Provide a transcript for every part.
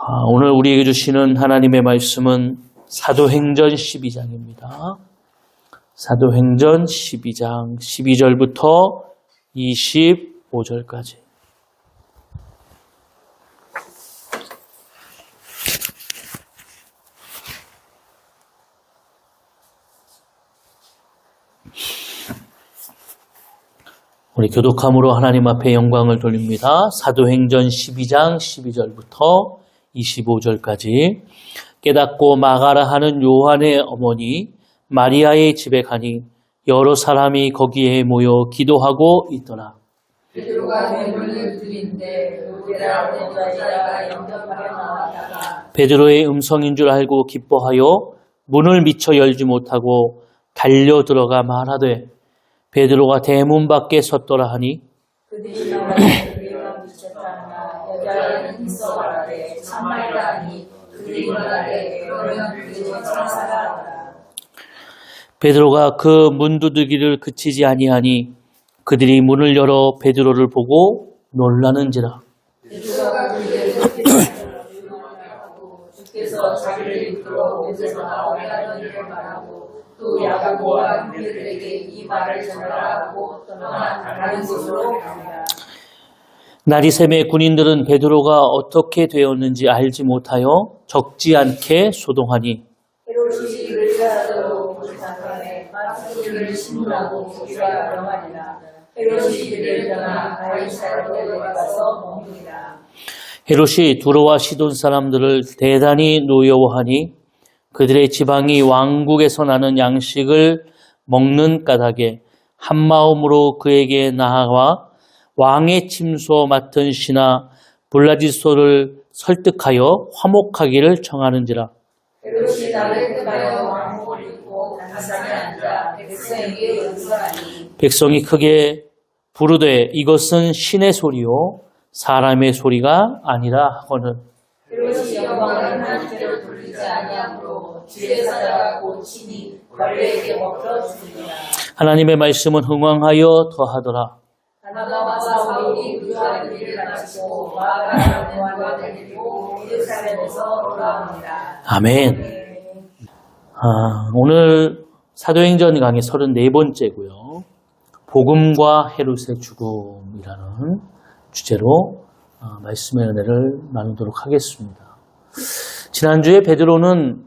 오늘 우리에게 주시는 하나님의 말씀은 사도행전 12장입니다. 사도행전 12장 12절부터 25절까지. 우리 교독함으로 하나님 앞에 영광을 돌립니다. 사도행전 12장 12절부터 25절까지. 깨닫고 마가라 하는 요한의 어머니 마리아의 집에 가니 여러 사람이 거기에 모여 기도하고 있더라. 베드로가 대문을 두드린데 베드로가 영접하여 나왔다가 베드로의 음성인 줄 알고 기뻐하여 문을 미처 열지 못하고 달려 들어가 말하되 베드로가 대문 밖에 섰더라 하니 그들이 나와서 그가 미쳤다나 여자는 있어 말하되 참말이라 하니 그들이 말하되 그러면 그들이 천사라 하더라. 베드로가 그 문두드기를 그치지 아니하니 그들이 문을 열어 베드로를 보고 놀라는지라. 베드로가 그들에게 하고 주께서 자기를 이끌어 옷에서 나오게 하던 일을 말하고 또 야고보와 형제들에게 이 말을 전하라 하고 떠나 다른 곳으로 갑니다. 날이 새매 군인들은 베드로가 어떻게 되었는지 알지 못하여 적지 않게 소동하니 헤롯이 이를 하도록 그 장관에 마스크를 신문하고 고기가 명하니라. 헤롯이 이를 떠나 가이사랴로 가서 머무니라. 헤롯이 두로와 시돈 사람들을 대단히 노여워하니 그들의 지방이 왕국에서 나는 양식을 먹는 까닭에 한마음으로 그에게 나아와 왕의 침소 맡은 신하 블라디소를 설득하여 화목하기를 청하는지라. 헤롯이 나를 떠나여 왕복을 입고 단상에 앉아 백성에게 연설하니 백성이 크게 부르되 이것은 신의 소리요 사람의 소리가 아니라 하거늘 헤롯이 영광을 하나님께로 돌리지 아니하므로 지혜사자가 고치니 관리에게 먹혀 주니라. 하나님의 말씀은 흥왕하여 더하더라. 바나바와 사울이 의주하는 일을 마치고 마가라 요한과 데리고 예루살렘에서 돌아옵니다. 아멘. 오늘 사도행전 강의 34번째고요. 복음과 헤롯의 죽음이라는 주제로 말씀의 은혜를 나누도록 하겠습니다. 지난주에 베드로는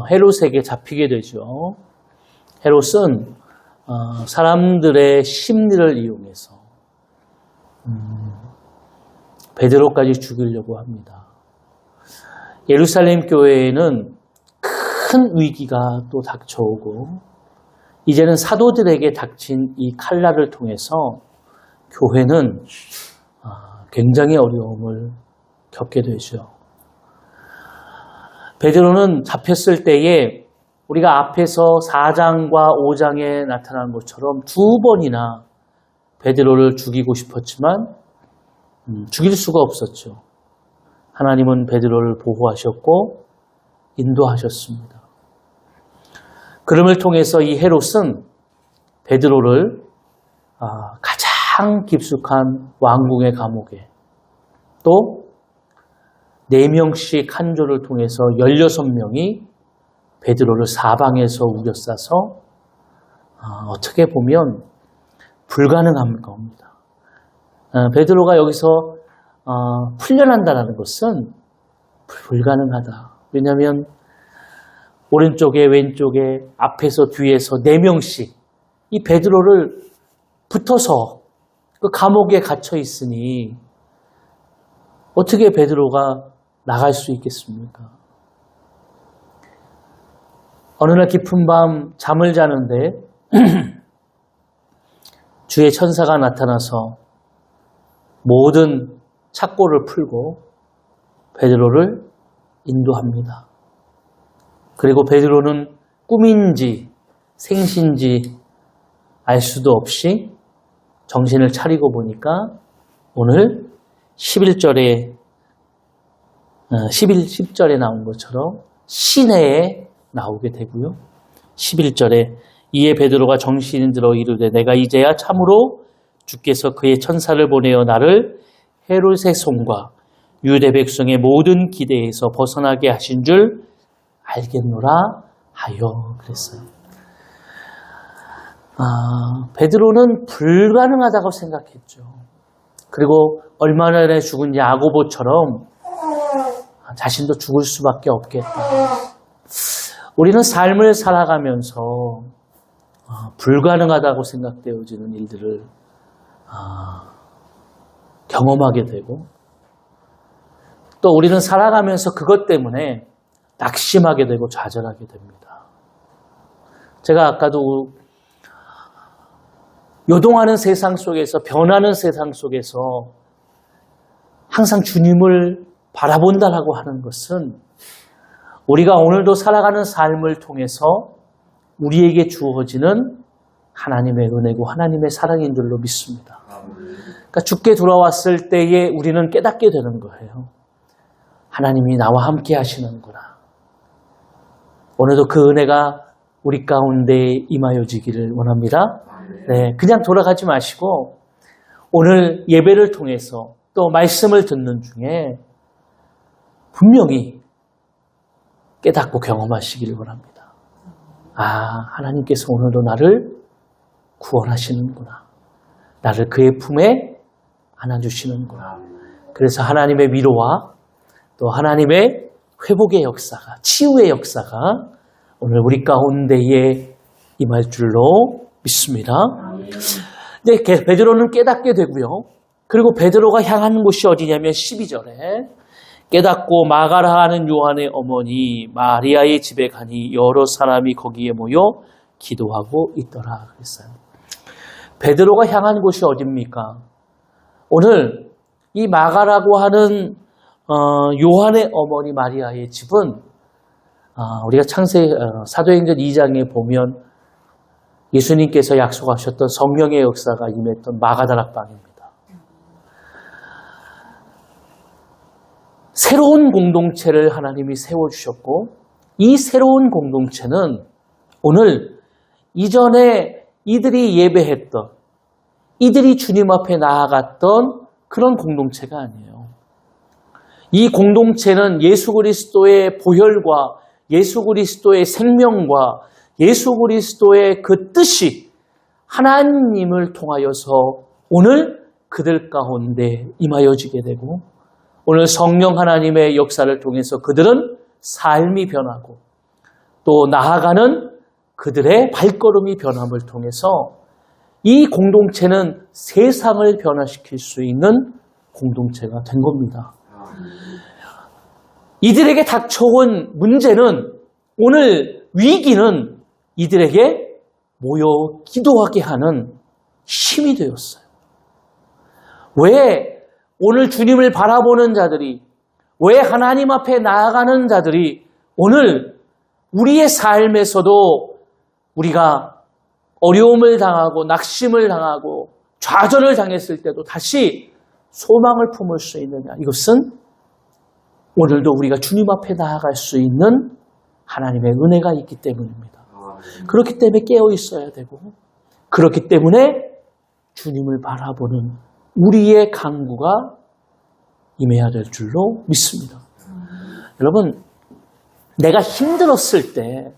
헤롯에게 잡히게 되죠. 헤롯은 사람들의 심리를 이용해서 베드로까지 죽이려고 합니다. 예루살렘 교회에는 큰 위기가 또 닥쳐오고 이제는 사도들에게 닥친 이 칼날을 통해서 교회는 굉장히 어려움을 겪게 되죠. 베드로는 잡혔을 때에 우리가 앞에서 4장과 5장에 나타난 것처럼 두 번이나 베드로를 죽이고 싶었지만 죽일 수가 없었죠. 하나님은 베드로를 보호하셨고 인도하셨습니다. 그름을 통해서 이 헤롯은 베드로를 가장 깊숙한 왕궁의 감옥에 또 4명씩 한 조를 통해서 16명이 베드로를 사방에서 우겨싸서 어떻게 보면 불가능한 겁니다. 베드로가 여기서 풀려난다는 것은 불가능하다. 왜냐하면 오른쪽에 왼쪽에 앞에서 뒤에서 4명씩 이 베드로를 붙어서 그 감옥에 갇혀 있으니 어떻게 베드로가 나갈 수 있겠습니까? 어느 날 깊은 밤 잠을 자는데 주의 천사가 나타나서 모든 착고를 풀고 베드로를 인도합니다. 그리고 베드로는 꿈인지 생신지 알 수도 없이 정신을 차리고 보니까 오늘 10절에 나온 것처럼 시내에 나오게 되고요. 11절에 이에 베드로가 정신이 들어 이르되 내가 이제야 참으로 주께서 그의 천사를 보내어 나를 헤롯의 손과 유대 백성의 모든 기대에서 벗어나게 하신 줄 알겠노라 하여 그랬어요. 베드로는 불가능하다고 생각했죠. 그리고 얼마 전에 죽은 야고보처럼 자신도 죽을 수밖에 없겠다. 우리는 삶을 살아가면서 불가능하다고 생각되어지는 일들을 경험하게 되고 또 우리는 살아가면서 그것 때문에 낙심하게 되고 좌절하게 됩니다. 제가 아까도 요동하는 세상 속에서 변하는 세상 속에서 항상 주님을 바라본다라고 하는 것은 우리가 오늘도 살아가는 삶을 통해서 우리에게 주어지는 하나님의 은혜고 하나님의 사랑인 줄로 믿습니다. 그러니까 주께 돌아왔을 때에 우리는 깨닫게 되는 거예요. 하나님이 나와 함께 하시는구나. 오늘도 그 은혜가 우리 가운데 임하여지기를 원합니다. 네, 그냥 돌아가지 마시고 오늘 예배를 통해서 또 말씀을 듣는 중에 분명히 깨닫고 경험하시기를 원합니다. 하나님께서 오늘도 나를 구원하시는구나. 나를 그의 품에 안아주시는구나. 그래서 하나님의 위로와 또 하나님의 회복의 역사가, 치유의 역사가 오늘 우리 가운데에 임할 줄로 믿습니다. 이제 베드로는 깨닫게 되고요. 그리고 베드로가 향한 곳이 어디냐면 12절에 깨닫고 마가라 하는 요한의 어머니 마리아의 집에 가니 여러 사람이 거기에 모여 기도하고 있더라 그랬어요. 베드로가 향한 곳이 어디입니까? 오늘 이 마가라고 하는 요한의 어머니 마리아의 집은 우리가 사도행전 2장에 보면 예수님께서 약속하셨던 성령의 역사가 임했던 마가다락방입니다. 새로운 공동체를 하나님이 세워주셨고 이 새로운 공동체는 오늘 이전에 이들이 예배했던 이들이 주님 앞에 나아갔던 그런 공동체가 아니에요. 이 공동체는 예수 그리스도의 보혈과 예수 그리스도의 생명과 예수 그리스도의 그 뜻이 하나님을 통하여서 오늘 그들 가운데 임하여지게 되고 오늘 성령 하나님의 역사를 통해서 그들은 삶이 변하고 또 나아가는 그들의 발걸음이 변함을 통해서 이 공동체는 세상을 변화시킬 수 있는 공동체가 된 겁니다. 이들에게 닥쳐온 문제는 오늘 위기는 이들에게 모여 기도하게 하는 힘이 되었어요. 왜 오늘 주님을 바라보는 자들이 왜 하나님 앞에 나아가는 자들이 오늘 우리의 삶에서도 우리가 어려움을 당하고 낙심을 당하고 좌절을 당했을 때도 다시 소망을 품을 수 있느냐. 이것은 오늘도 우리가 주님 앞에 나아갈 수 있는 하나님의 은혜가 있기 때문입니다. 그렇기 때문에 깨어 있어야 되고 그렇기 때문에 주님을 바라보는 우리의 강구가 임해야 될 줄로 믿습니다. 여러분, 내가 힘들었을 때,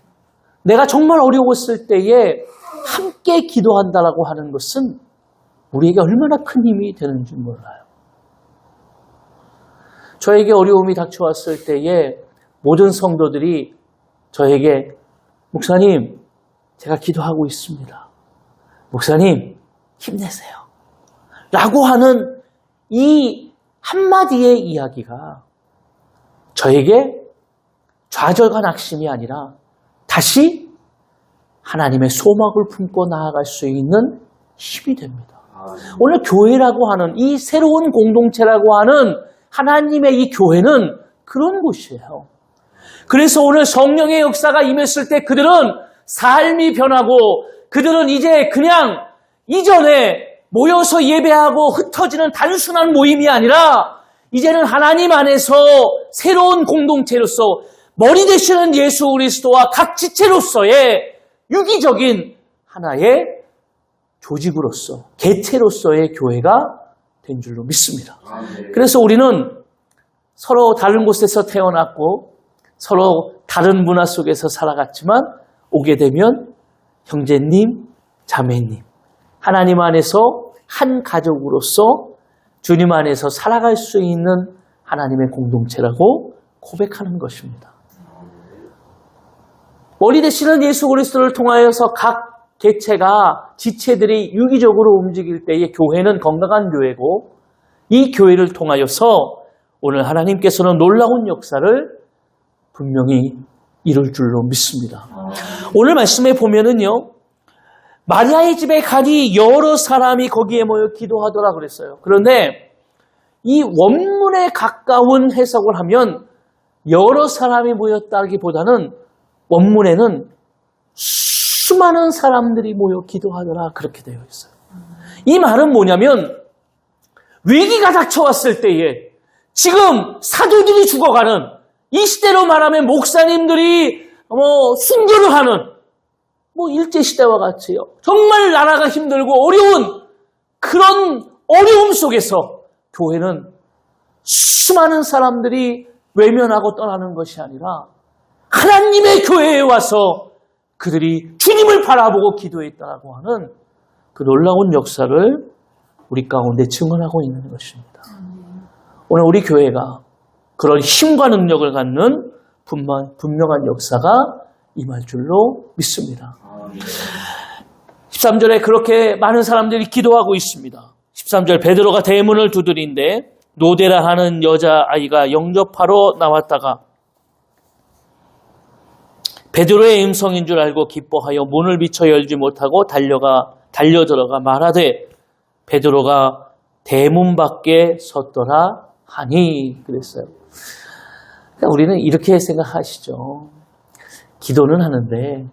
내가 정말 어려웠을 때에 함께 기도한다라고 하는 것은 우리에게 얼마나 큰 힘이 되는지 몰라요. 저에게 어려움이 닥쳐왔을 때에 모든 성도들이 저에게 목사님, 제가 기도하고 있습니다. 목사님, 힘내세요. 라고 하는 이 한마디의 이야기가 저에게 좌절과 낙심이 아니라 다시 하나님의 소망을 품고 나아갈 수 있는 힘이 됩니다. 오늘 교회라고 하는 이 새로운 공동체라고 하는 하나님의 이 교회는 그런 곳이에요. 그래서 오늘 성령의 역사가 임했을 때 그들은 삶이 변하고 그들은 이제 그냥 이전에 모여서 예배하고 흩어지는 단순한 모임이 아니라 이제는 하나님 안에서 새로운 공동체로서 머리 되시는 예수 그리스도와 각 지체로서의 유기적인 하나의 조직으로서 개체로서의 교회가 된 줄로 믿습니다. 그래서 우리는 서로 다른 곳에서 태어났고 서로 다른 문화 속에서 살아갔지만 오게 되면 형제님, 자매님, 하나님 안에서 한 가족으로서 주님 안에서 살아갈 수 있는 하나님의 공동체라고 고백하는 것입니다. 머리 되시는 예수 그리스도를 통하여서 각 개체가 지체들이 유기적으로 움직일 때의 교회는 건강한 교회고 이 교회를 통하여서 오늘 하나님께서는 놀라운 역사를 분명히 이룰 줄로 믿습니다. 오늘 말씀에 보면은요, 마리아의 집에 가니 여러 사람이 거기에 모여 기도하더라 그랬어요. 그런데 이 원문에 가까운 해석을 하면 여러 사람이 모였다기보다는 원문에는 수많은 사람들이 모여 기도하더라 그렇게 되어 있어요. 이 말은 뭐냐면 위기가 닥쳐왔을 때에 지금 사도들이 죽어가는 이 시대로 말하면 목사님들이 순교를 하는 일제시대와 같이요. 정말 나라가 힘들고 어려운 그런 어려움 속에서 교회는 수많은 사람들이 외면하고 떠나는 것이 아니라 하나님의 교회에 와서 그들이 주님을 바라보고 기도했다고 하는 그 놀라운 역사를 우리 가운데 증언하고 있는 것입니다. 오늘 우리 교회가 그런 힘과 능력을 갖는 분명한 역사가 임할 줄로 믿습니다. 13절에 그렇게 많은 사람들이 기도하고 있습니다. 13절 베드로가 대문을 두드린데 노데라 하는 여자아이가 영접하러 나왔다가 베드로의 음성인 줄 알고 기뻐하여 문을 비쳐 열지 못하고 달려들어가 말하되 베드로가 대문 밖에 섰더라 하니 그랬어요. 그러니까 우리는 이렇게 생각하시죠. 기도는 하는데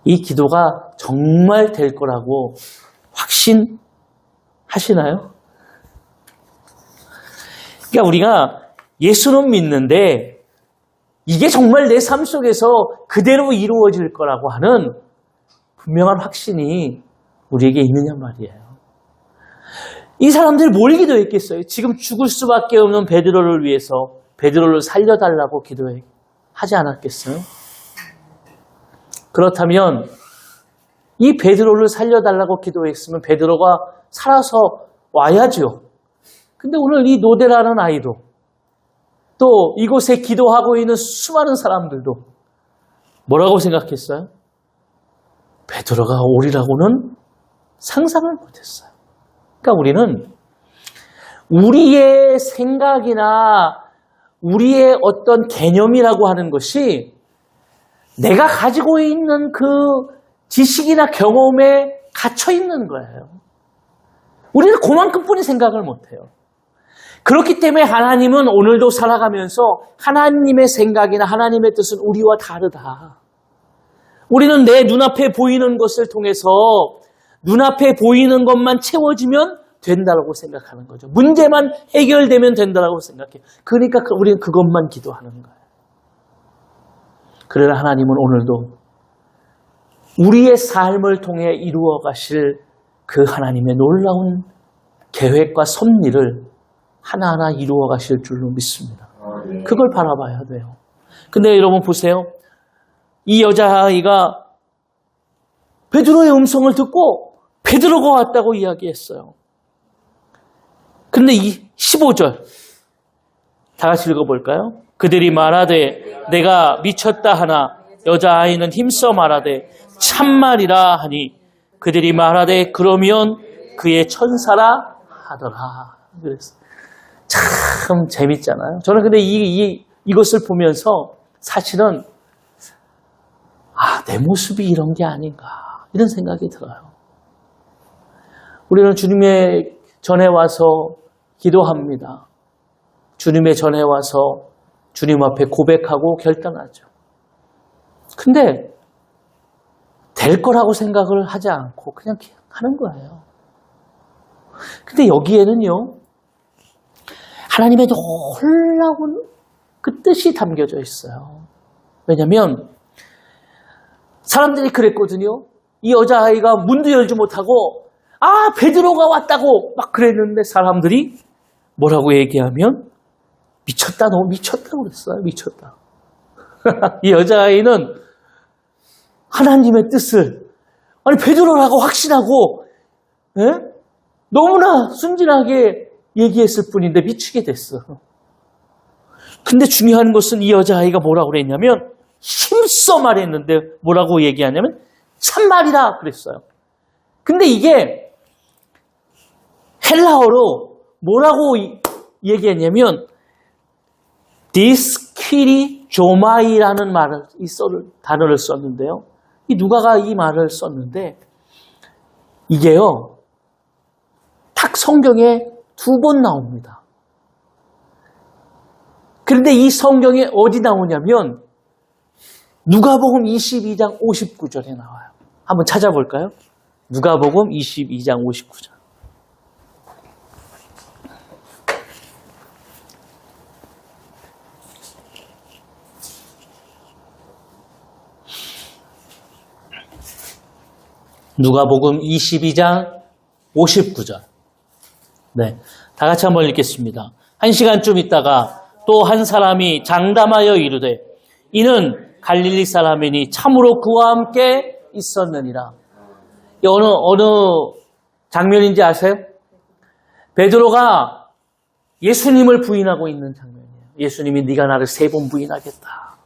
이 기도가 정말 될 거라고 확신하시나요? 그러니까 우리가 예수는 믿는데 이게 정말 내 삶 속에서 그대로 이루어질 거라고 하는 분명한 확신이 우리에게 있느냐 말이에요. 이 사람들 뭘 기도했겠어요? 지금 죽을 수밖에 없는 베드로를 위해서 베드로를 살려달라고 기도하지 않았겠어요? 그렇다면 이 베드로를 살려달라고 기도했으면 베드로가 살아서 와야죠. 근데 오늘 이 노데라는 아이도 또 이곳에 기도하고 있는 수많은 사람들도 뭐라고 생각했어요? 베드로가 오리라고는 상상을 못했어요. 그러니까 우리는 우리의 생각이나 우리의 어떤 개념이라고 하는 것이 내가 가지고 있는 그 지식이나 경험에 갇혀 있는 거예요. 우리는 그만큼뿐이 생각을 못해요. 그렇기 때문에 하나님은 오늘도 살아가면서 하나님의 생각이나 하나님의 뜻은 우리와 다르다. 우리는 내 눈앞에 보이는 것을 통해서 눈앞에 보이는 것만 채워지면 된다고 생각하는 거죠. 문제만 해결되면 된다고 생각해요. 그러니까 우리는 그것만 기도하는 거예요. 그러나 하나님은 오늘도 우리의 삶을 통해 이루어 가실 그 하나님의 놀라운 계획과 섭리를 하나하나 이루어 가실 줄로 믿습니다. 그걸 바라봐야 돼요. 근데 여러분 보세요. 이 여자아이가 베드로의 음성을 듣고 베드로가 왔다고 이야기했어요. 근데 이 15절 다 같이 읽어볼까요? 그들이 말하되 내가 미쳤다 하나 여자아이는 힘써 말하되 참말이라 하니 그들이 말하되 그러면 그의 천사라 하더라. 그랬어요. 참 재밌잖아요. 저는 근데 이것을 보면서 사실은 내 모습이 이런 게 아닌가 이런 생각이 들어요. 우리는 주님의 전에 와서 기도합니다. 주님의 전에 와서 주님 앞에 고백하고 결단하죠. 근데 될 거라고 생각을 하지 않고 그냥 하는 거예요. 근데 여기에는요, 하나님의 놀라운 그 뜻이 담겨져 있어요. 왜냐하면 사람들이 그랬거든요. 이 여자아이가 문도 열지 못하고 베드로가 왔다고 막 그랬는데 사람들이 뭐라고 얘기하면 미쳤다, 너 미쳤다고 그랬어요. 미쳤다. 이 여자아이는 하나님의 뜻을 아니 베드로라고 확신하고 너무나 순진하게 얘기했을 뿐인데 미치게 됐어. 근데 중요한 것은 이 여자아이가 뭐라고 그랬냐면 힘써 말했는데 뭐라고 얘기하냐면 참말이다 그랬어요. 근데 이게 헬라어로 뭐라고 얘기했냐면 디스키리 조마이라는 단어를 썼는데요. 이 누가가 이 말을 썼는데 이게요. 딱 성경에 2번 나옵니다. 그런데 이 성경에 어디 나오냐면 누가복음 22장 59절에 나와요. 한번 찾아볼까요? 누가복음 22장 59절. 누가복음 22장 59절. 네, 다 같이 한번 읽겠습니다. 1시간쯤 있다가 또 한 사람이 장담하여 이르되 이는 갈릴리 사람이니 참으로 그와 함께 있었느니라. 이 어느 장면인지 아세요? 베드로가 예수님을 부인하고 있는 장면이에요. 예수님이 네가 나를 3번 부인하겠다.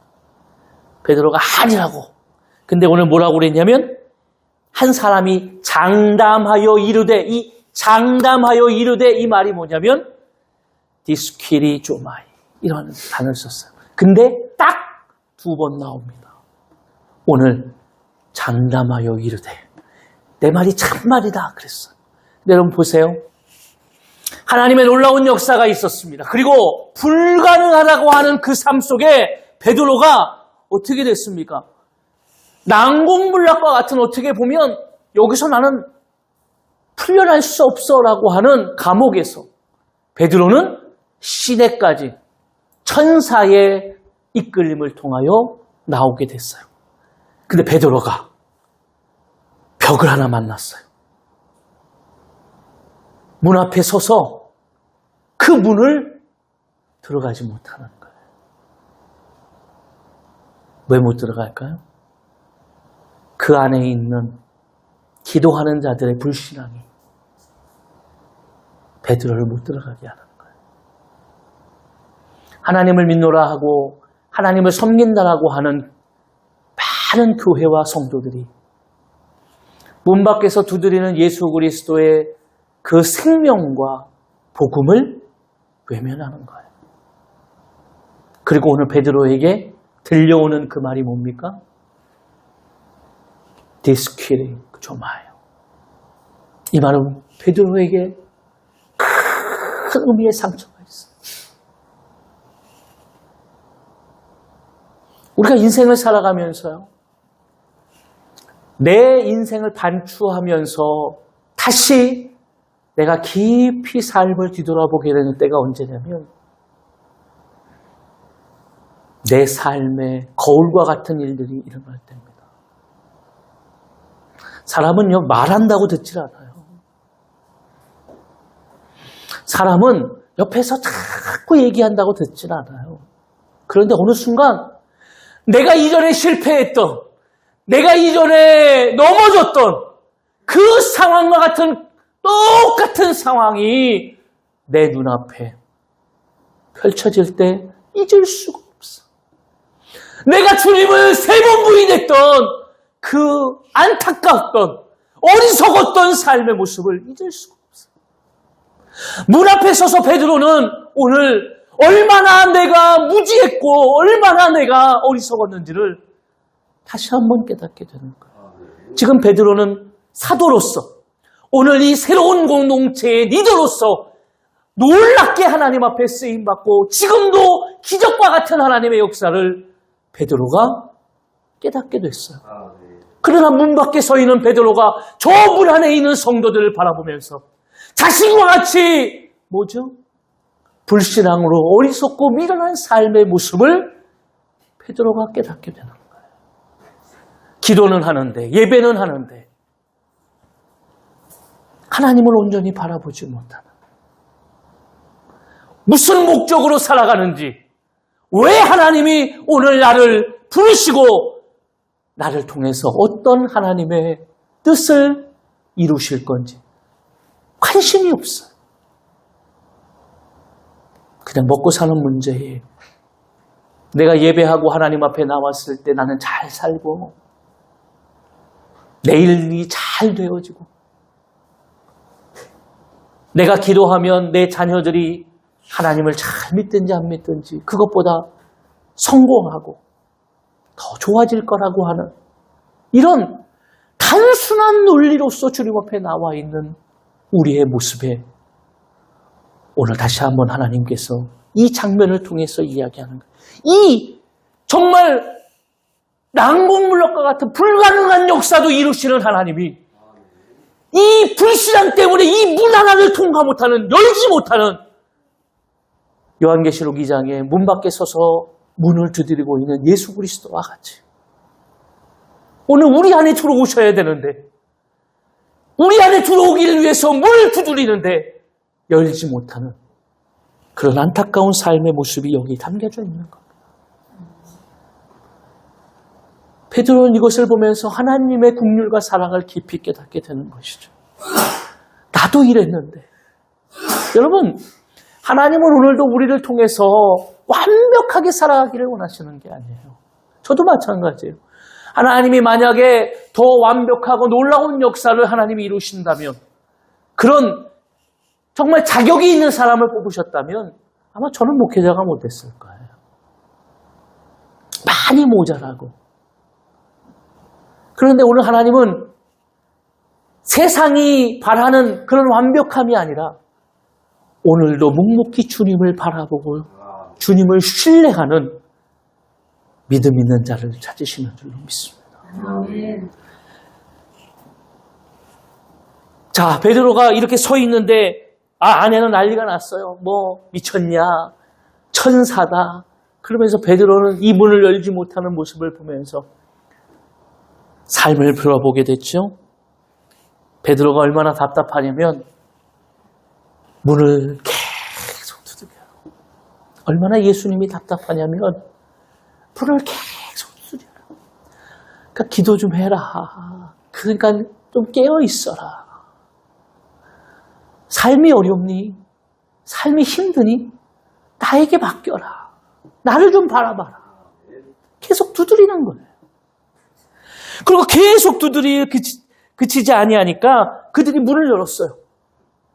베드로가 아니라고. 근데 오늘 뭐라고 그랬냐면 한 사람이 장담하여 이르되 이 말이 뭐냐면 디스퀴리 조마이 이런 단어를 썼어요. 근데 딱 2번 나옵니다. 오늘 장담하여 이르되 내 말이 참말이다 그랬어요. 근데 여러분 보세요. 하나님의 놀라운 역사가 있었습니다. 그리고 불가능하다고 하는 그 삶 속에 베드로가 어떻게 됐습니까? 난공불락과 같은 어떻게 보면 여기서 나는 풀려날 수 없어라고 하는 감옥에서 베드로는 시내까지 천사의 이끌림을 통하여 나오게 됐어요. 근데 베드로가 벽을 하나 만났어요. 문 앞에 서서 그 문을 들어가지 못하는 거예요. 왜 못 들어갈까요? 그 안에 있는 기도하는 자들의 불신앙이 베드로를 못 들어가게 하는 거예요. 하나님을 믿노라 하고 하나님을 섬긴다라고 하는 많은 교회와 성도들이 문 밖에서 두드리는 예수 그리스도의 그 생명과 복음을 외면하는 거예요. 그리고 오늘 베드로에게 들려오는 그 말이 뭡니까? 디스퀴리 조마요. 이 말은 베드로에게 큰 의미의 상처가 있어요. 우리가 인생을 살아가면서요. 내 인생을 반추하면서 다시 내가 깊이 삶을 뒤돌아보게 되는 때가 언제냐면 내 삶에 거울과 같은 일들이 일어날 때입니다. 사람은요, 말한다고 듣질 않아요. 사람은 옆에서 자꾸 얘기한다고 듣질 않아요. 그런데 어느 순간 내가 이전에 실패했던, 내가 이전에 넘어졌던 그 상황과 같은 똑같은 상황이 내 눈앞에 펼쳐질 때 잊을 수가 없어. 내가 주님을 3번 부인했던 그 안타까웠던 어리석었던 삶의 모습을 잊을 수가 없어. 문 앞에 서서 베드로는 오늘 얼마나 내가 무지했고 얼마나 내가 어리석었는지를 다시 한번 깨닫게 되는 거예요. 지금 베드로는 사도로서 오늘 이 새로운 공동체의 리더로서 놀랍게 하나님 앞에 쓰임받고 지금도 기적과 같은 하나님의 역사를 베드로가 깨닫게 됐어요. 그러나 문 밖에 서 있는 베드로가 저 문 안에 있는 성도들을 바라보면서 자신과 같이 뭐죠? 불신앙으로 어리석고 미련한 삶의 모습을 베드로가 깨닫게 되는 거예요. 기도는 하는데 예배는 하는데 하나님을 온전히 바라보지 못하는 무슨 목적으로 살아가는지, 왜 하나님이 오늘 나를 부르시고 나를 통해서 어떤 하나님의 뜻을 이루실 건지 관심이 없어요. 그냥 먹고 사는 문제예요. 내가 예배하고 하나님 앞에 나왔을 때 나는 잘 살고 내 일이 잘 되어지고 내가 기도하면 내 자녀들이 하나님을 잘 믿든지 안 믿든지 그것보다 성공하고 더 좋아질 거라고 하는 이런 단순한 논리로서 주님 앞에 나와 있는 우리의 모습에 오늘 다시 한번 하나님께서 이 장면을 통해서 이야기하는 거예요. 이 정말 난공불락과 같은 불가능한 역사도 이루시는 하나님이 이 불신앙 때문에 이 문 하나를 통과 못하는, 열지 못하는 요한계시록 2장에 문 밖에 서서 문을 두드리고 있는 예수 그리스도와 같이 오늘 우리 안에 들어오셔야 되는데 우리 안에 들어오기를 위해서 문을 두드리는데 열지 못하는 그런 안타까운 삶의 모습이 여기 담겨져 있는 겁니다. 베드로는 이것을 보면서 하나님의 긍휼과 사랑을 깊이 깨닫게 되는 것이죠. 나도 이랬는데. 여러분, 하나님은 오늘도 우리를 통해서 완벽하게 살아가기를 원하시는 게 아니에요. 저도 마찬가지예요. 하나님이 만약에 더 완벽하고 놀라운 역사를 하나님이 이루신다면, 그런 정말 자격이 있는 사람을 뽑으셨다면 아마 저는 목회자가 못 됐을 거예요. 많이 모자라고. 그런데 오늘 하나님은 세상이 바라는 그런 완벽함이 아니라 오늘도 묵묵히 주님을 바라보고 주님을 신뢰하는 믿음 있는 자를 찾으시는 줄로 믿습니다. 아멘. 자, 베드로가 이렇게 서 있는데 안에는 난리가 났어요. 뭐 미쳤냐, 천사다. 그러면서 베드로는 이 문을 열지 못하는 모습을 보면서 삶을 빌어보게 됐죠. 베드로가 얼마나 답답하냐면 문을 계속 두드려요. 얼마나 예수님이 답답하냐면 문을 계속 두드려요. 그러니까 기도 좀 해라. 그러니까 좀 깨어 있어라. 삶이 어렵니? 삶이 힘드니? 나에게 맡겨라. 나를 좀 바라봐라. 계속 두드리는 거예요. 그리고 계속 그치지 아니하니까 그들이 문을 열었어요.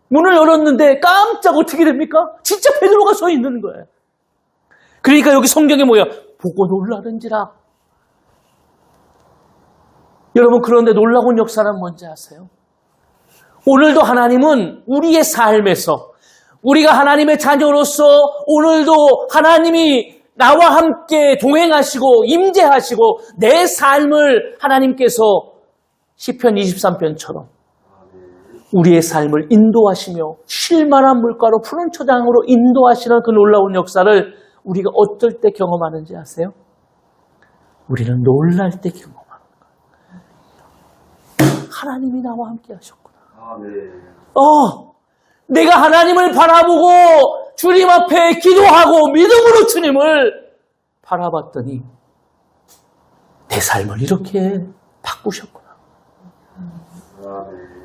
문을 열었는데 깜짝 어떻게 됩니까? 진짜 베드로가 서 있는 거예요. 그러니까 여기 성경에 뭐야? 보고 놀라는지라. 여러분, 그런데 놀라운 역사는 뭔지 아세요? 오늘도 하나님은 우리의 삶에서 우리가 하나님의 자녀로서 오늘도 하나님이 나와 함께 동행하시고 임재하시고 내 삶을 하나님께서 시편 23편처럼 우리의 삶을 인도하시며 쉴만한 물가로 푸른 초장으로 인도하시는 그 놀라운 역사를 우리가 어떨 때 경험하는지 아세요? 우리는 놀랄 때 경험하는 거예요. 하나님이 나와 함께 하셨구나. 내가 하나님을 바라보고 주님 앞에 기도하고 믿음으로 주님을 바라봤더니 내 삶을 이렇게 바꾸셨구나.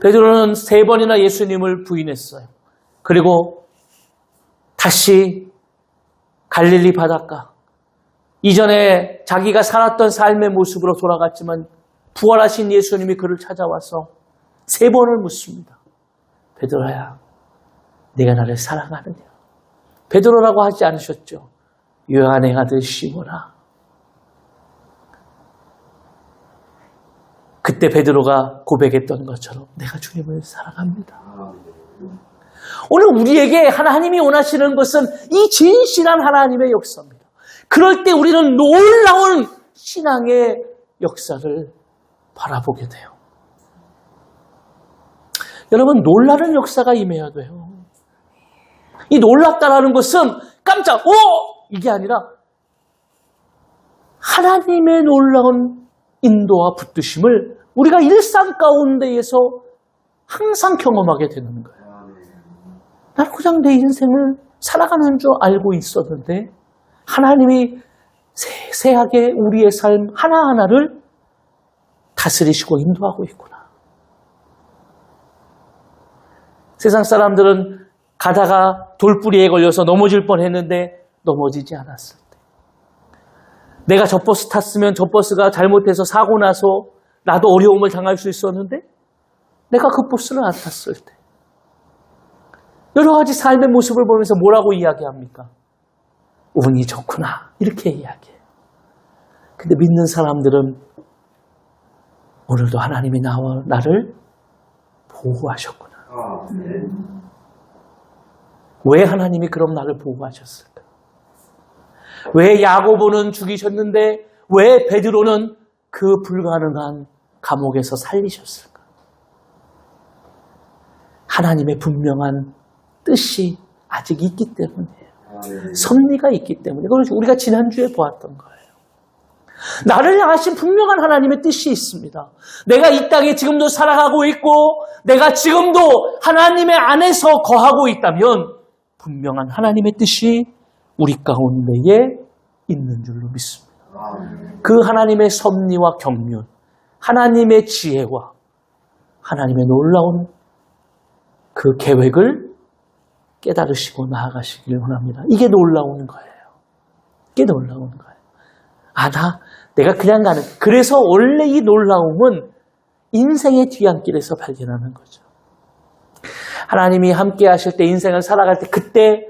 베드로는 3번이나 예수님을 부인했어요. 그리고 다시 갈릴리 바닷가, 이전에 자기가 살았던 삶의 모습으로 돌아갔지만 부활하신 예수님이 그를 찾아와서 3번을 묻습니다. 베드로야, 네가 나를 사랑하느냐? 베드로라고 하지 않으셨죠. 요한의 아들 시몬아. 그때 베드로가 고백했던 것처럼 내가 주님을 사랑합니다. 오늘 우리에게 하나님이 원하시는 것은 이 진실한 하나님의 역사입니다. 그럴 때 우리는 놀라운 신앙의 역사를 바라보게 돼요. 여러분, 놀라는 역사가 임해야 돼요. 이 놀랍다라는 것은 깜짝 이게 아니라 하나님의 놀라운 인도와 붙드심을 우리가 일상 가운데에서 항상 경험하게 되는 거예요. 나는 그냥 내 인생을 살아가는 줄 알고 있었는데 하나님이 세세하게 우리의 삶 하나하나를 다스리시고 인도하고 있구나. 세상 사람들은 가다가 돌뿌리에 걸려서 넘어질 뻔했는데 넘어지지 않았을 때, 내가 저 버스 탔으면 저 버스가 잘못해서 사고 나서 나도 어려움을 당할 수 있었는데 내가 그 버스를 안 탔을 때, 여러 가지 삶의 모습을 보면서 뭐라고 이야기합니까? 운이 좋구나, 이렇게 이야기해요. 근데 믿는 사람들은 오늘도 하나님이 나를 보호하셨구나. 왜 하나님이 그럼 나를 보호하셨을까? 왜 야고보는 죽이셨는데 왜 베드로는 그 불가능한 감옥에서 살리셨을까? 하나님의 분명한 뜻이 아직 있기 때문이에요. 섭리가 있기 때문에. 그걸 우리가 지난주에 보았던 거예요. 나를 향하신 분명한 하나님의 뜻이 있습니다. 내가 이 땅에 지금도 살아가고 있고 내가 지금도 하나님의 안에서 거하고 있다면 분명한 하나님의 뜻이 우리 가운데에 있는 줄로 믿습니다. 그 하나님의 섭리와 경륜, 하나님의 지혜와 하나님의 놀라운 그 계획을 깨달으시고 나아가시길 원합니다. 이게 놀라운 거예요. 이게 놀라운 거예요. 내가 그냥 가는. 그래서 원래 이 놀라움은 인생의 뒤안길에서 발견하는 거죠. 하나님이 함께 하실 때, 인생을 살아갈 때, 그때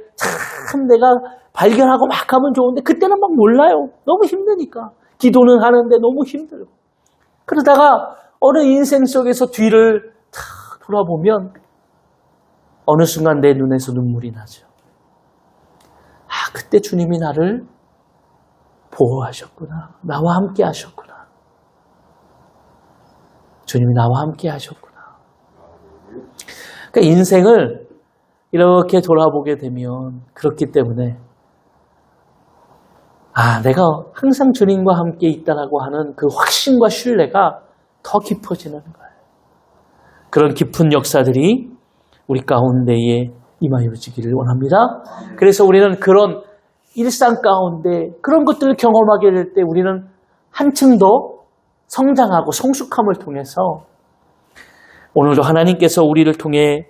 참 내가 발견하고 막 하면 좋은데 그때는 막 몰라요. 너무 힘드니까. 기도는 하는데 너무 힘들고. 그러다가 어느 인생 속에서 뒤를 탁 돌아보면 어느 순간 내 눈에서 눈물이 나죠. 그때 주님이 나를 보호하셨구나. 나와 함께 하셨구나. 주님이 나와 함께 하셨구나. 그러니까 인생을 이렇게 돌아보게 되면 그렇기 때문에 내가 항상 주님과 함께 있다라고 하는 그 확신과 신뢰가 더 깊어지는 거예요. 그런 깊은 역사들이 우리 가운데에 임하여지기를 원합니다. 그래서 우리는 그런 일상 가운데 그런 것들을 경험하게 될 때 우리는 한층 더 성장하고 성숙함을 통해서 오늘도 하나님께서 우리를 통해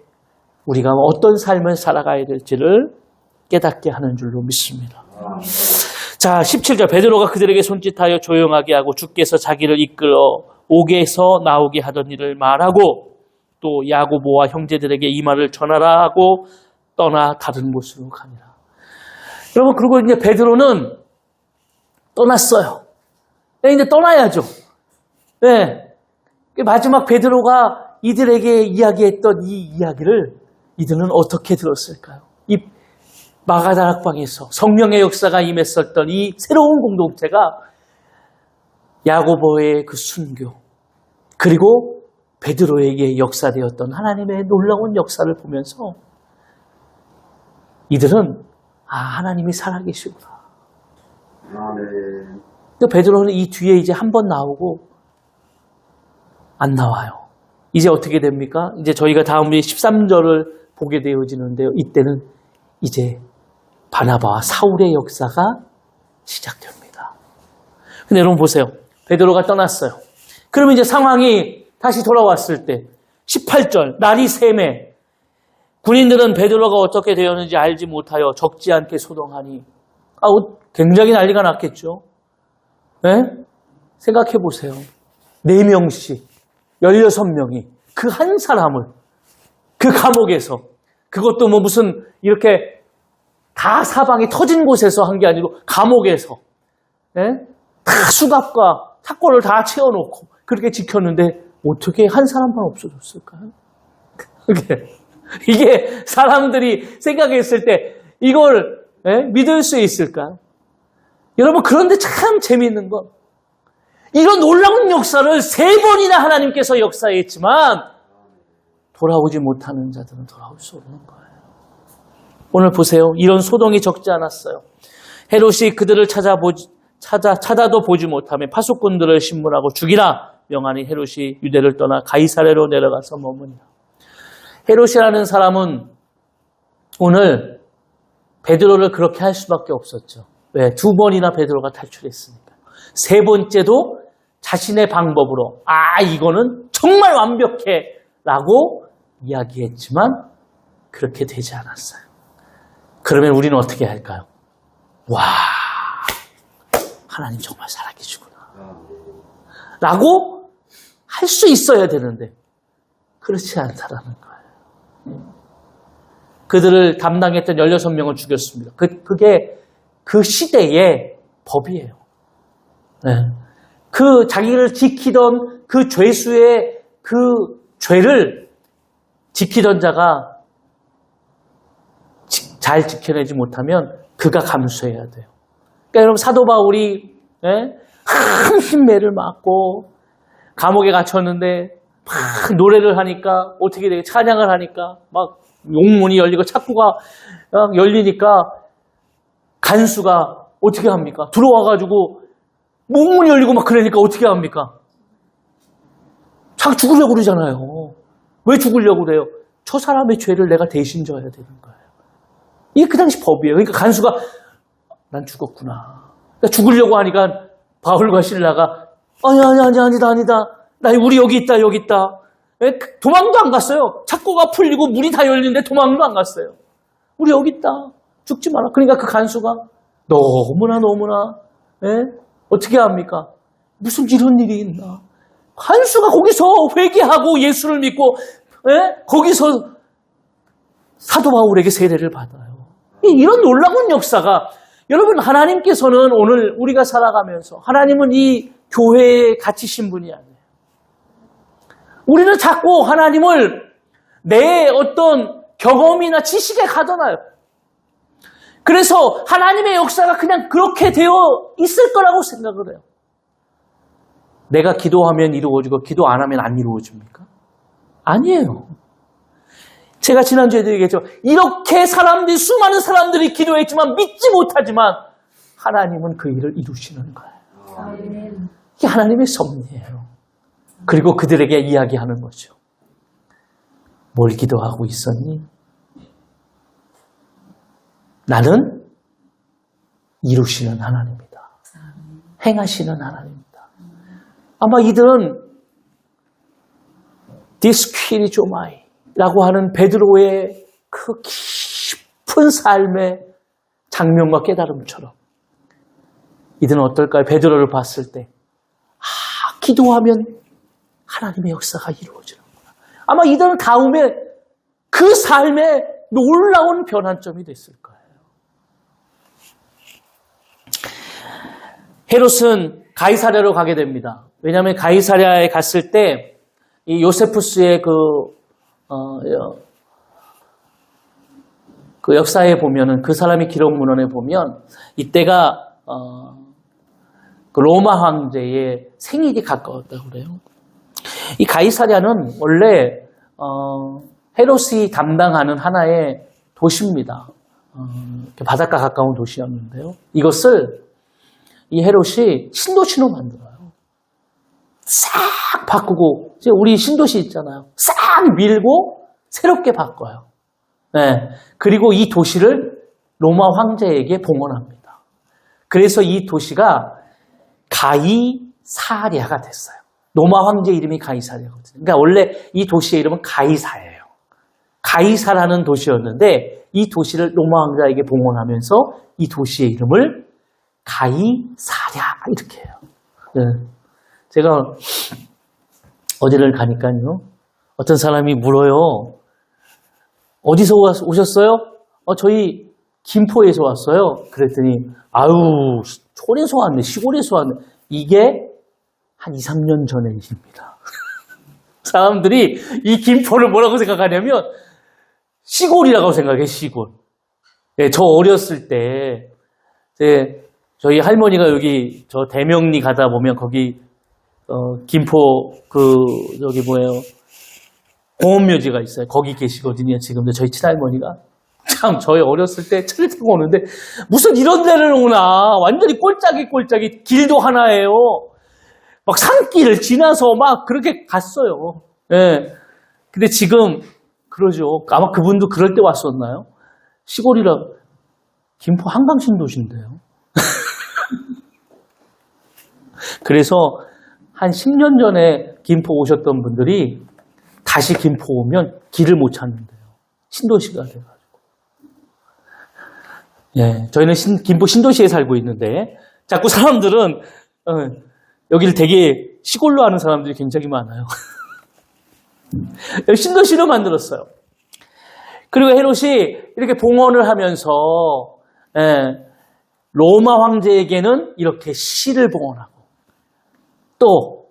우리가 어떤 삶을 살아가야 될지를 깨닫게 하는 줄로 믿습니다. 자, 17절 베드로가 그들에게 손짓하여 조용하게 하고 주께서 자기를 이끌어 옥에서 나오게 하던 일을 말하고 또 야고보와 형제들에게 이 말을 전하라 하고 떠나 다른 곳으로 가니라. 여러분, 그리고 이제 베드로는 떠났어요. 이제 떠나야죠. 네. 마지막 베드로가 이들에게 이야기했던 이 이야기를 이들은 어떻게 들었을까요? 이 마가다락방에서 성령의 역사가 임했었던 이 새로운 공동체가 야고보의 그 순교, 그리고 베드로에게 역사되었던 하나님의 놀라운 역사를 보면서 이들은 하나님이 살아계시구나. 네. 베드로는 이 뒤에 이제 한 번 나오고 안 나와요. 이제 어떻게 됩니까? 이제 저희가 다음에 13절을 보게 되어지는데요. 이때는 이제 바나바와 사울의 역사가 시작됩니다. 근데 여러분 보세요. 베드로가 떠났어요. 그러면 이제 상황이 다시 돌아왔을 때 18절 날이 새매 군인들은 베드로가 어떻게 되었는지 알지 못하여 적지 않게 소동하니 굉장히 난리가 났겠죠. 네? 생각해 보세요. 4명씩 16명이 그 한 사람을 그 감옥에서, 그것도 뭐 무슨 이렇게 다 사방이 터진 곳에서 한 게 아니고 감옥에서, 네? 다 수갑과 탁골을 다 채워놓고 그렇게 지켰는데 어떻게 한 사람만 없어졌을까요? 이게 사람들이 생각했을 때 이걸 믿을 수 있을까요? 여러분, 그런데 참 재미있는 건 이런 놀라운 역사를 3번이나 하나님께서 역사했지만 돌아오지 못하는 자들은 돌아올 수 없는 거예요. 오늘 보세요. 이런 소동이 적지 않았어요. 헤롯이 그들을 찾아도 보지 못하며 파수꾼들을 신문하고 죽이라 명하니 헤롯이 유대를 떠나 가이사랴로 내려가서 머무니라. 헤롯이라는 사람은 오늘 베드로를 그렇게 할 수밖에 없었죠. 왜? 2번이나 베드로가 탈출했으니까. 3번째도 자신의 방법으로 이거는 정말 완벽해 라고 이야기했지만 그렇게 되지 않았어요. 그러면 우리는 어떻게 할까요? 와, 하나님 정말 살아계시구나 라고 할 수 있어야 되는데 그렇지 않다라는 거예요. 그들을 담당했던 16명을 죽였습니다. 그게 그 시대의 법이에요. 네. 그 자기를 지키던 그 죄수의 그 죄를 지키던 자가 잘 지켜내지 못하면 그가 감수해야 돼요. 그러니까 여러분 사도 바울이 힘매를 맞고 감옥에 갇혔는데 막 노래를 하니까 어떻게 되게 찬양을 하니까 막 용문이 열리고 창구가 열리니까 간수가 어떻게 합니까? 들어와가지고 목문이 열리고 막 그러니까 어떻게 합니까? 자기 죽으려고 그러잖아요. 왜 죽으려고 그래요? 저 사람의 죄를 내가 대신 져야 되는 거예요. 이게 그 당시 법이에요. 그러니까 간수가 난 죽었구나. 그러니까 죽으려고 하니까 바울과 실라가 아니다. 우리 여기 있다. 도망도 안 갔어요. 창고가 풀리고 문이 다 열리는데 도망도 안 갔어요. 우리 여기 있다. 죽지 마라. 그러니까 그 간수가 너무나 어떻게 합니까? 무슨 이런 일이 있나? 간수가 거기서 회개하고 예수를 믿고 거기서 사도 바울에게 세례를 받아요. 이런 놀라운 역사가 여러분 하나님께서는 오늘 우리가 살아가면서 하나님은 이 교회에 갇히신 분이 아니에요. 우리는 자꾸 하나님을 내 어떤 경험이나 지식에 가둬놔요. 그래서 하나님의 역사가 그냥 그렇게 되어 있을 거라고 생각을 해요. 내가 기도하면 이루어지고 기도 안 하면 안 이루어집니까? 아니에요. 제가 지난주에도 얘기했죠. 이렇게 수많은 사람들이 기도했지만 믿지 못하지만 하나님은 그 일을 이루시는 거예요. 이게 하나님의 섭리예요. 그리고 그들에게 이야기하는 거죠. 뭘 기도하고 있었니? 나는 이루시는 하나님이다. 행하시는 하나님이다. 아마 이들은 디스퀴리조마이라고 하는 베드로의 그 깊은 삶의 장면과 깨달음처럼 이들은 어떨까요? 베드로를 봤을 때 기도하면 하나님의 역사가 이루어지는구나. 아마 이들은 다음에 그 삶에 놀라운 변환점이 됐을 거예요. 헤롯은 가이사랴로 가게 됩니다. 왜냐하면 가이사랴에 갔을 때 이 요세푸스의 그 역사에 보면은 그 사람의 기록 문헌에 보면 이때가 그 로마 황제의 생일이 가까웠다고 그래요. 이 가이사랴는 원래 헤롯이 담당하는 하나의 도시입니다. 바닷가 가까운 도시였는데요. 이것을 이 헤롯이 신도시로 만들어요. 싹 바꾸고 이제 우리 신도시 있잖아요. 싹 밀고 새롭게 바꿔요. 네. 그리고 이 도시를 로마 황제에게 봉헌합니다. 그래서 이 도시가 가이사랴가 됐어요. 로마 황제 이름이 가이사랴거든요. 그러니까 원래 이 도시의 이름은 가이사예요. 가이사라는 도시였는데 이 도시를 로마 황제에게 봉헌하면서 이 도시의 이름을 가이사랴 이렇게 해요. 네. 제가 어디를 가니까요. 어떤 사람이 물어요. 어디서 오셨어요? 저희 김포에서 왔어요. 그랬더니 아유 촌에서 왔네. 시골에서 왔네. 이게 한 2, 3년 전의 일입니다. 사람들이 이 김포를 뭐라고 생각하냐면 시골이라고 생각해. 시골. 네, 저 어렸을 때 저희 할머니가 여기 저 대명리 가다 보면 거기 김포 저기 뭐예요? 공원묘지가 있어요. 거기 계시거든요. 지금도 저희 친할머니가. 참 저희 어렸을 때 차를 타고 오는데 무슨 이런 데를 오나. 완전히 꼴짝이 길도 하나예요. 막 산길을 지나서 막 그렇게 갔어요. 예. 근데 지금 그러죠. 아마 그분도 그럴 때 왔었나요? 시골이라 김포 한강 신도시인데요. 그래서 한 10년 전에 김포 오셨던 분들이 다시 김포 오면 길을 못 찾는데요. 신도시가 돼가지고. 예, 저희는 김포 신도시에 살고 있는데 자꾸 사람들은 여기를 되게 시골로 아는 사람들이 굉장히 많아요. 신도시로 만들었어요. 그리고 헤롯이 이렇게 봉헌을 하면서 로마 황제에게는 이렇게 시를 봉헌하고 또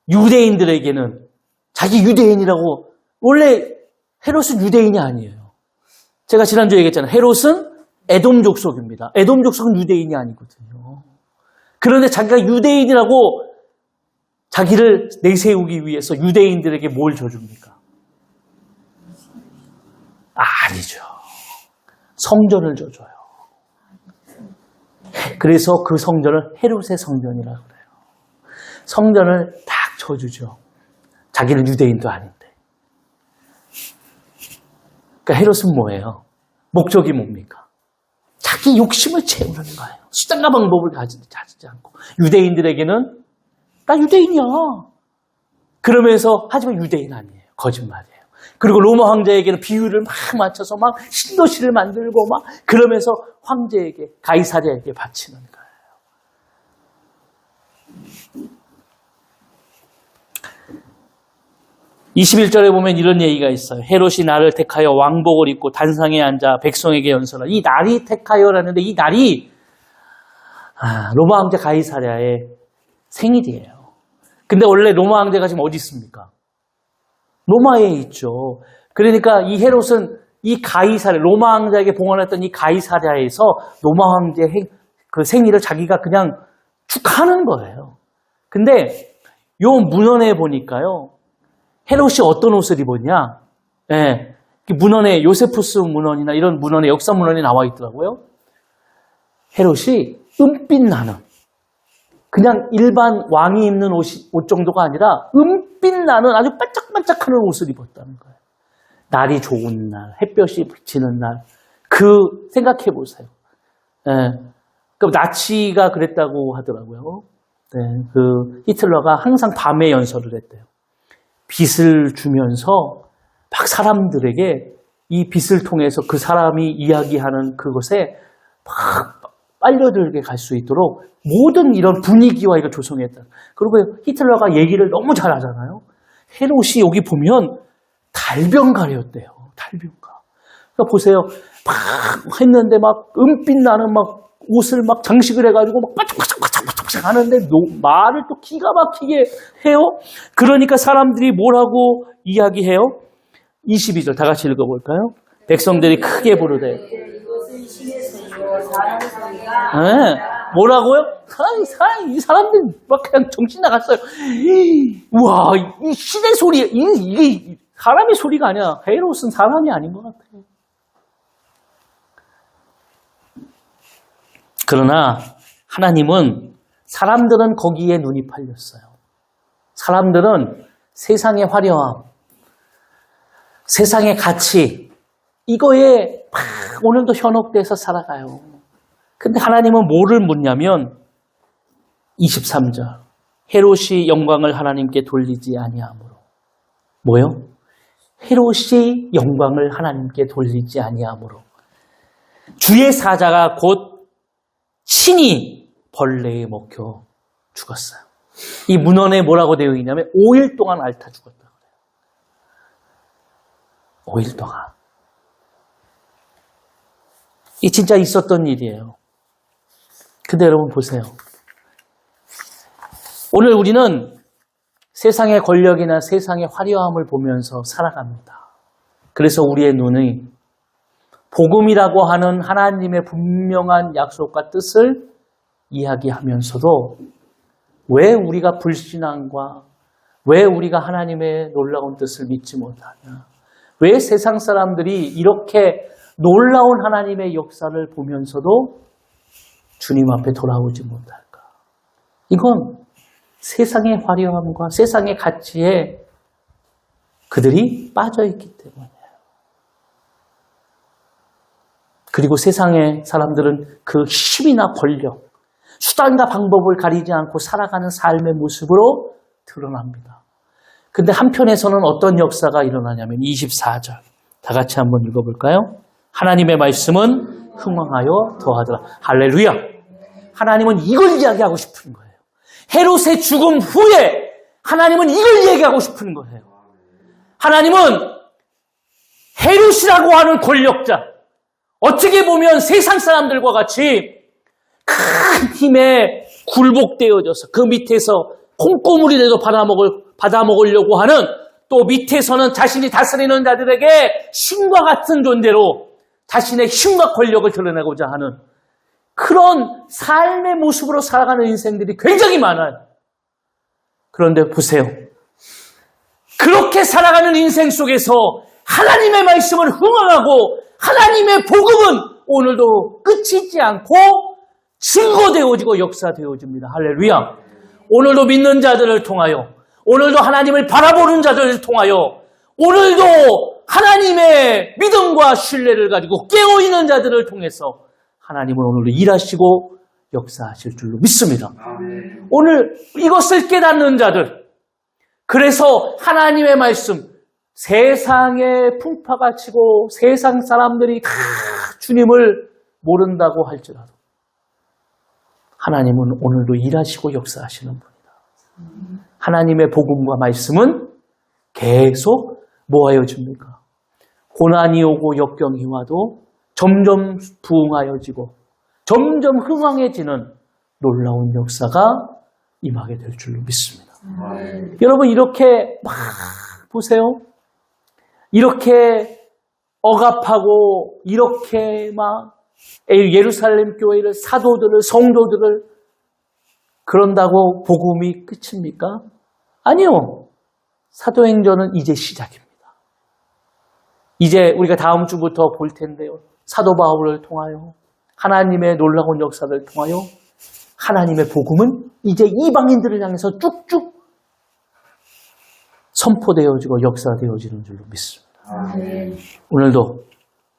유대인들에게는 자기 유대인이라고. 원래 헤롯은 유대인이 아니에요. 제가 지난주에 얘기했잖아요. 헤롯은 에돔 족속입니다. 에돔 족속은 유대인이 아니거든요. 그런데 자기가 유대인이라고 자기를 내세우기 위해서 유대인들에게 뭘 줘줍니까? 아니죠. 성전을 줘줘요. 그래서 그 성전을 헤롯의 성전이라고 그래요. 성전을 딱 줘주죠. 자기는 유대인도 아닌데. 그러니까 헤롯은 뭐예요? 목적이 뭡니까? 자기 욕심을 채우는 거예요. 수단과 방법을 가지지 않고. 유대인들에게는 나 유대인이야. 그러면서 하지만 유대인 아니에요. 거짓말이에요. 그리고 로마 황제에게는 비유를 막 맞춰서 막 신도시를 만들고 막 그러면서 황제에게 가이사랴에게 바치는 거예요. 21절에 보면 이런 얘기가 있어요. 헤롯이 나를 택하여 왕복을 입고 단상에 앉아 백성에게 연설하라. 이 날이 택하여라는데 이 날이 로마 황제 가이사랴의 생일이에요. 근데 원래 로마 황제가 지금 어디 있습니까? 로마에 있죠. 그러니까 이 헤롯은 이 가이사랴, 로마 황제에게 봉헌했던 이 가이사랴에서 로마 황제의 그 생일을 자기가 그냥 축하하는 거예요. 근데 요 문헌에 보니까요. 헤롯이 어떤 옷을 입었냐? 예. 문헌에 요세푸스 문헌이나 이런 문헌에 역사 문헌이 나와 있더라고요. 헤롯이 은빛 나는 그냥 일반 왕이 입는 옷 정도가 아니라 은빛 나는 아주 반짝반짝하는 옷을 입었다는 거예요. 날이 좋은 날, 햇볕이 비치는 날. 생각해 보세요. 예. 그 나치가 그랬다고 하더라고요. 네. 히틀러가 항상 밤에 연설을 했대요. 빛을 주면서 막 사람들에게 이 빛을 통해서 그 사람이 이야기하는 그것에 막 빨려들게 갈 수 있도록 모든 이런 분위기와 이걸 조성했다. 그리고 히틀러가 얘기를 너무 잘하잖아요. 헤롯이 여기 보면 달병가였대요. 달병가. 그러니까 보세요. 막 했는데 막 은빛 나는 막 옷을 막 장식을 해가지고 막 바짝바짝바짝바짝 하는데 말을 또 기가 막히게 해요. 그러니까 사람들이 뭐라고 이야기해요? 22절 다 같이 읽어볼까요? 백성들이 크게 부르되 네. 뭐라고요? 이 사람들 막 그냥 정신 나갔어요. 우와, 이 시대 소리, 이게 사람의 소리가 아니야. 헤롯은 사람이 아닌 것 같아요. 그러나 하나님은 사람들은 거기에 눈이 팔렸어요. 사람들은 세상의 화려함, 세상의 가치, 이거에 막 오늘도 현혹돼서 살아가요. 근데 하나님은 뭐를 묻냐면 23절 헤롯이 영광을 하나님께 돌리지 아니하므로. 뭐요? 헤롯이 영광을 하나님께 돌리지 아니하므로 주의 사자가 곧 친히 벌레에 먹혀 죽었어요. 이 문헌에 뭐라고 되어 있냐면 5일 동안 앓다 죽었다고 그래요. 5일 동안. 이 진짜 있었던 일이에요. 근데 여러분 보세요. 오늘 우리는 세상의 권력이나 세상의 화려함을 보면서 살아갑니다. 그래서 우리의 눈이 복음이라고 하는 하나님의 분명한 약속과 뜻을 이야기하면서도 왜 우리가 불신앙과 왜 우리가 하나님의 놀라운 뜻을 믿지 못하냐? 왜 세상 사람들이 이렇게 놀라운 하나님의 역사를 보면서도 주님 앞에 돌아오지 못할까? 이건 세상의 화려함과 세상의 가치에 그들이 빠져있기 때문이에요. 그리고 세상의 사람들은 그 힘이나 권력, 수단과 방법을 가리지 않고 살아가는 삶의 모습으로 드러납니다. 근데 한편에서는 어떤 역사가 일어나냐면 24절. 다 같이 한번 읽어볼까요? 하나님의 말씀은 흥왕하여 더하더라. 할렐루야! 하나님은 이걸 이야기하고 싶은 거예요. 헤롯의 죽음 후에 하나님은 이걸 얘기하고 싶은 거예요. 하나님은 헤롯이라고 하는 권력자, 어떻게 보면 세상 사람들과 같이 큰 힘에 굴복되어져서 그 밑에서 콩고물이라도 받아먹으려고 하는, 또 밑에서는 자신이 다스리는 자들에게 신과 같은 존재로 자신의 힘과 권력을 드러내고자 하는 그런 삶의 모습으로 살아가는 인생들이 굉장히 많아요. 그런데 보세요. 그렇게 살아가는 인생 속에서 하나님의 말씀을 흥황하고 하나님의 복음은 오늘도 끝이지 않고 증거되어지고 역사되어집니다. 할렐루야. 오늘도 믿는 자들을 통하여, 오늘도 하나님을 바라보는 자들을 통하여, 오늘도 하나님의 믿음과 신뢰를 가지고 깨어있는 자들을 통해서 하나님은 오늘도 일하시고 역사하실 줄로 믿습니다. 오늘 이것을 깨닫는 자들, 그래서 하나님의 말씀, 세상에 풍파가 치고 세상 사람들이 다 주님을 모른다고 할지라도 하나님은 오늘도 일하시고 역사하시는 분이다. 하나님의 복음과 말씀은 계속 뭐하여 줍니까? 고난이 오고 역경이 와도 점점 부흥하여지고 점점 흥황해지는 놀라운 역사가 임하게 될 줄로 믿습니다. 여러분, 이렇게 막 보세요. 이렇게 억압하고 이렇게 막 예루살렘 교회를, 사도들을, 성도들을 그런다고 복음이 끝입니까? 아니요. 사도행전은 이제 시작입니다. 이제 우리가 다음 주부터 볼 텐데요. 사도 바울을 통하여 하나님의 놀라운 역사를 통하여 하나님의 복음은 이제 이방인들을 향해서 쭉쭉 선포되어지고 역사되어지는 줄로 믿습니다. 오늘도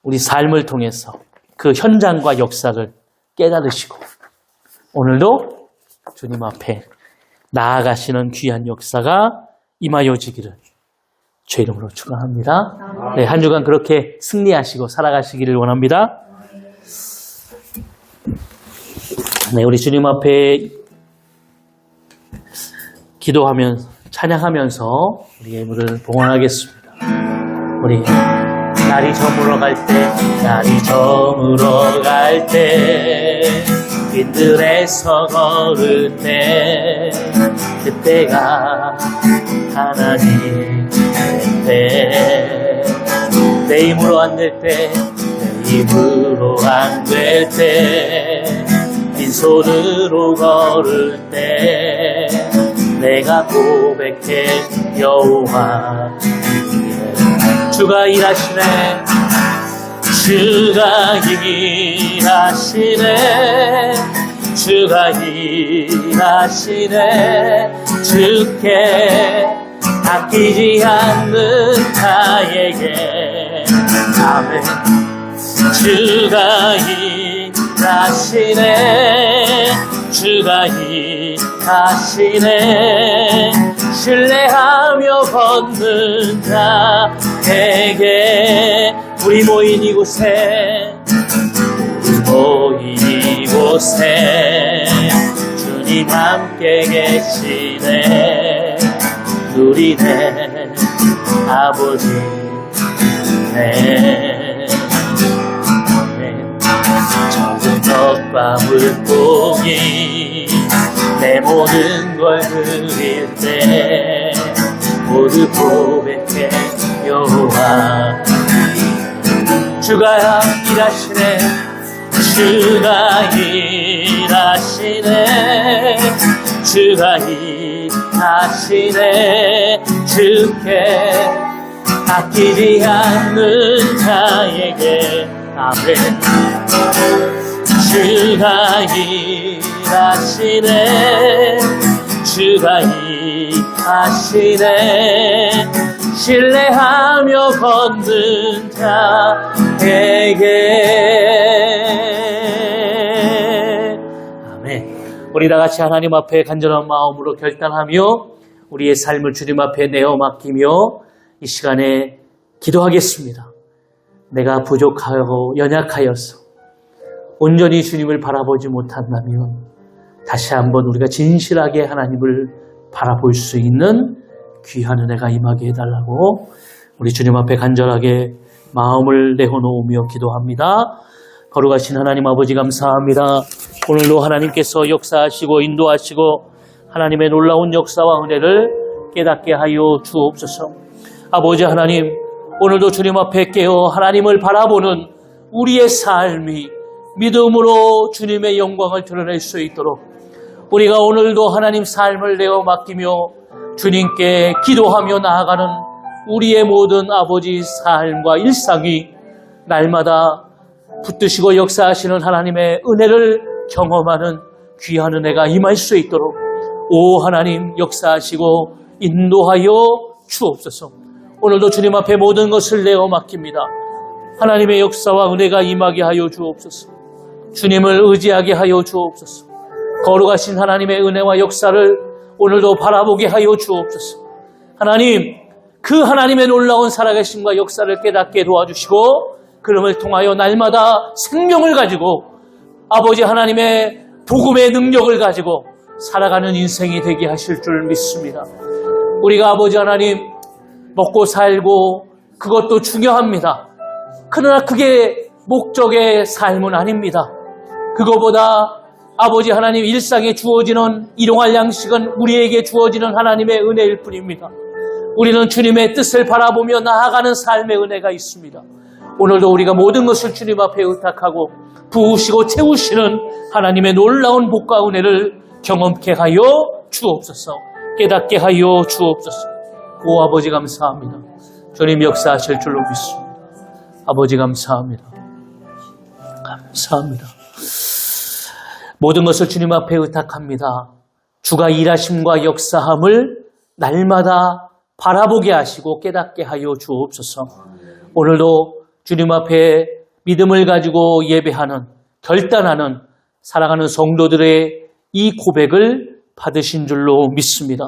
우리 삶을 통해서 그 현장과 역사를 깨달으시고 오늘도 주님 앞에 나아가시는 귀한 역사가 임하여지기를 주의 이름으로 축원합니다. 네, 한 주간 그렇게 승리하시고 살아가시기를 원합니다. 네, 우리 주님 앞에 기도하면서 찬양하면서 우리 예물을 봉헌하겠습니다. 우리 날이 저물어 갈 때 빈들에서 걸을 때 그때가 하나님 내 힘으로 안 될 때, 내 힘으로 안 될 때, 빈손으로 걸을 때 내가 고백해 여호와 주가 일하시네, 주가 일하시네, 주가 일하시네, 주께 아끼지 않는 나에게 아멘. 주가 일하시네, 주가 일하시네, 신뢰하며 걷는 자에게 우리 모인 이곳에 주님 함께 계시네, 누리네 아버지 네. 적은 떡과 물고기 내 모든 걸 드릴 때 모두 고백해 여호와 주가 일하시네, 주가 일하시네, 주가 일하시네, 주께 아끼지 않는 자에게 아멘. 주가 일하시네, 주가 일하시네, 신뢰하며 걷는 자에게. 아멘. 우리 다 같이 하나님 앞에 간절한 마음으로 결단하며 우리의 삶을 주님 앞에 내어 맡기며 이 시간에 기도하겠습니다. 내가 부족하고 연약하여서 온전히 주님을 바라보지 못한다면 다시 한번 우리가 진실하게 하나님을 바라볼 수 있는 귀한 은혜가 임하게 해달라고 우리 주님 앞에 간절하게 마음을 내어놓으며 기도합니다. 거룩하신 하나님 아버지 감사합니다. 오늘도 하나님께서 역사하시고 인도하시고 하나님의 놀라운 역사와 은혜를 깨닫게 하여 주옵소서. 아버지 하나님, 오늘도 주님 앞에 깨어 하나님을 바라보는 우리의 삶이 믿음으로 주님의 영광을 드러낼 수 있도록 우리가 오늘도 하나님 삶을 내어 맡기며 주님께 기도하며 나아가는 우리의 모든 아버지 삶과 일상이 날마다 붙드시고 역사하시는 하나님의 은혜를 경험하는 귀한 은혜가 임할 수 있도록 오 하나님 역사하시고 인도하여 주옵소서. 오늘도 주님 앞에 모든 것을 내어 맡깁니다. 하나님의 역사와 은혜가 임하게 하여 주옵소서. 주님을 의지하게 하여 주옵소서. 거룩하신 하나님의 은혜와 역사를 오늘도 바라보게 하여 주옵소서. 하나님, 그 하나님의 놀라운 살아계심과 역사를 깨닫게 도와주시고 그름을 통하여 날마다 생명을 가지고 아버지 하나님의 복음의 능력을 가지고 살아가는 인생이 되게 하실 줄 믿습니다. 우리가 아버지 하나님 먹고 살고 그것도 중요합니다. 그러나 그게 목적의 삶은 아닙니다. 그거보다 아버지 하나님 일상에 주어지는 일용할 양식은 우리에게 주어지는 하나님의 은혜일 뿐입니다. 우리는 주님의 뜻을 바라보며 나아가는 삶의 은혜가 있습니다. 오늘도 우리가 모든 것을 주님 앞에 의탁하고 부으시고 채우시는 하나님의 놀라운 복과 은혜를 경험케 하여 주옵소서. 깨닫게 하여 주옵소서. 오 아버지 감사합니다. 주님 역사하실 줄로 믿습니다. 아버지 감사합니다. 감사합니다. 모든 것을 주님 앞에 의탁합니다. 주가 일하심과 역사함을 날마다 바라보게 하시고 깨닫게 하여 주옵소서. 오늘도 주님 앞에 믿음을 가지고 예배하는, 결단하는, 살아가는 성도들의 이 고백을 받으신 줄로 믿습니다.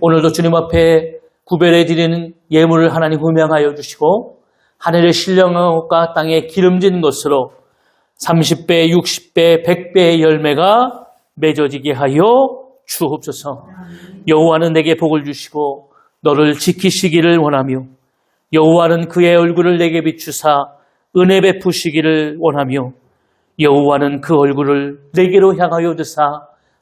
오늘도 주님 앞에 구별해 드리는 예물을 하나님 음양하여 주시고 하늘의 신령과 땅에 기름진 것으로 30배, 60배, 100배의 열매가 맺어지게 하여 주옵소서. 여호와는 내게 복을 주시고 너를 지키시기를 원하며 여호와는 그의 얼굴을 내게 비추사 은혜 베푸시기를 원하며 여호와는 그 얼굴을 내게로 향하여 드사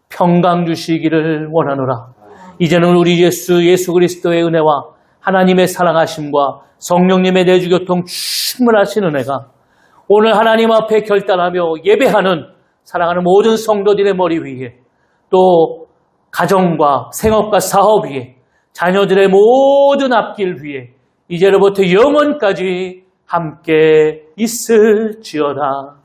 평강 주시기를 원하노라. 이제는 우리 예수 그리스도의 은혜와 하나님의 사랑하심과 성령님의 내주교통 충만하신 은혜가 오늘 하나님 앞에 결단하며 예배하는 사랑하는 모든 성도들의 머리 위에 또 가정과 생업과 사업 위에 자녀들의 모든 앞길 위에 이제로부터 영원까지 함께 있을지어다.